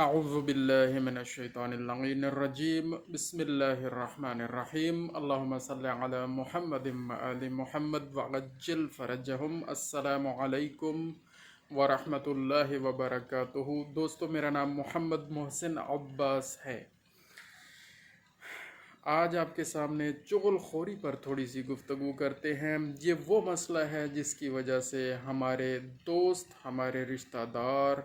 اعوذ باللہ من الشیطان اللعین الرجیم بسم اللہ الرحمن الرحیم اللہم صلی علی محمد وآل محمد وعجل فرجہم۔ السلام علیکم ورحمۃ اللہ وبرکاتہ۔ دوستو، میرا نام محمد محسن عباس ہے۔ آج آپ کے سامنے چغل خوری پر تھوڑی سی گفتگو کرتے ہیں۔ یہ وہ مسئلہ ہے جس کی وجہ سے ہمارے دوست، ہمارے رشتہ دار،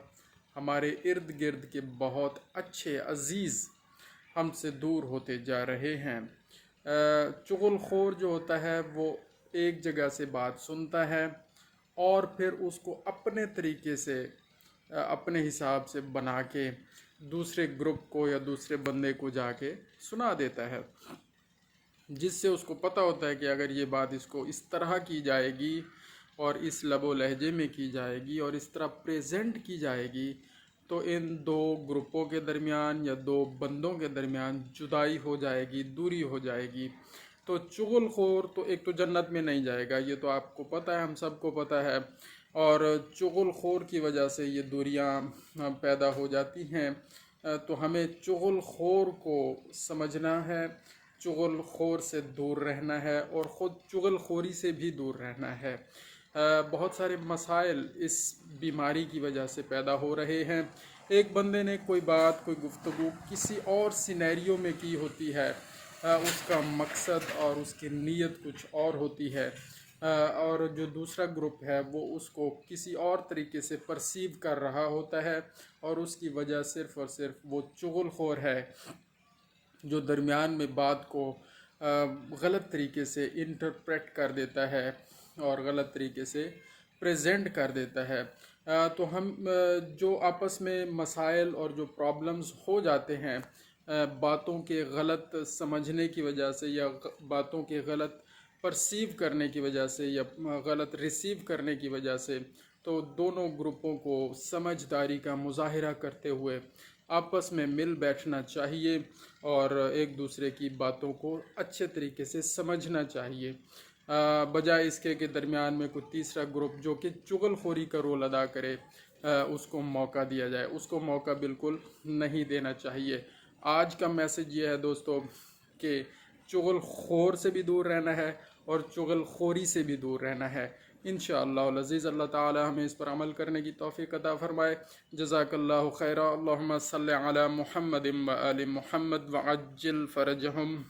ہمارے ارد گرد کے بہت اچھے عزیز ہم سے دور ہوتے جا رہے ہیں۔ چغل خور جو ہوتا ہے وہ ایک جگہ سے بات سنتا ہے اور پھر اس کو اپنے طریقے سے، اپنے حساب سے بنا کے دوسرے گروپ کو یا دوسرے بندے کو جا کے سنا دیتا ہے، جس سے اس کو پتہ ہوتا ہے کہ اگر یہ بات اس کو اس طرح کی جائے گی اور اس لب و لہجے میں کی جائے گی اور اس طرح پریزنٹ کی جائے گی تو ان دو گروپوں کے درمیان یا دو بندوں کے درمیان جدائی ہو جائے گی، دوری ہو جائے گی۔ تو چغل خور تو ایک تو جنت میں نہیں جائے گا، یہ تو آپ کو پتہ ہے، ہم سب کو پتہ ہے، اور چغل خور کی وجہ سے یہ دوریاں پیدا ہو جاتی ہیں۔ تو ہمیں چغل خور کو سمجھنا ہے، چغل خور سے دور رہنا ہے اور خود چغل خوری سے بھی دور رہنا ہے۔ بہت سارے مسائل اس بیماری کی وجہ سے پیدا ہو رہے ہیں۔ ایک بندے نے کوئی بات، کوئی گفتگو کسی اور سینیریو میں کی ہوتی ہے، اس کا مقصد اور اس کی نیت کچھ اور ہوتی ہے، اور جو دوسرا گروپ ہے وہ اس کو کسی اور طریقے سے پرسیو کر رہا ہوتا ہے، اور اس کی وجہ صرف اور صرف وہ چغل خور ہے جو درمیان میں بات کو غلط طریقے سے انٹرپریٹ کر دیتا ہے اور غلط طریقے سے پریزنٹ کر دیتا ہے۔ تو ہم جو آپس میں مسائل اور جو پرابلمز ہو جاتے ہیں باتوں کے غلط سمجھنے کی وجہ سے یا باتوں کے غلط پرسیو کرنے کی وجہ سے یا غلط ریسیو کرنے کی وجہ سے، تو دونوں گروپوں کو سمجھداری کا مظاہرہ کرتے ہوئے آپس میں مل بیٹھنا چاہیے اور ایک دوسرے کی باتوں کو اچھے طریقے سے سمجھنا چاہیے، بجائے اس کے درمیان میں کوئی تیسرا گروپ جو کہ چغل خوری کا رول ادا کرے اس کو موقع دیا جائے۔ اس کو موقع بالکل نہیں دینا چاہیے۔ آج کا میسج یہ ہے دوستو کہ چغل خور سے بھی دور رہنا ہے اور چغل خوری سے بھی دور رہنا ہے۔ انشاءاللہ العزیز اللہ تعالی ہمیں اس پر عمل کرنے کی توفیق عطا فرمائے۔ جزاک اللہ خیرا۔ اللہم صلی علی محمد وآل محمد وعجل فرجہم۔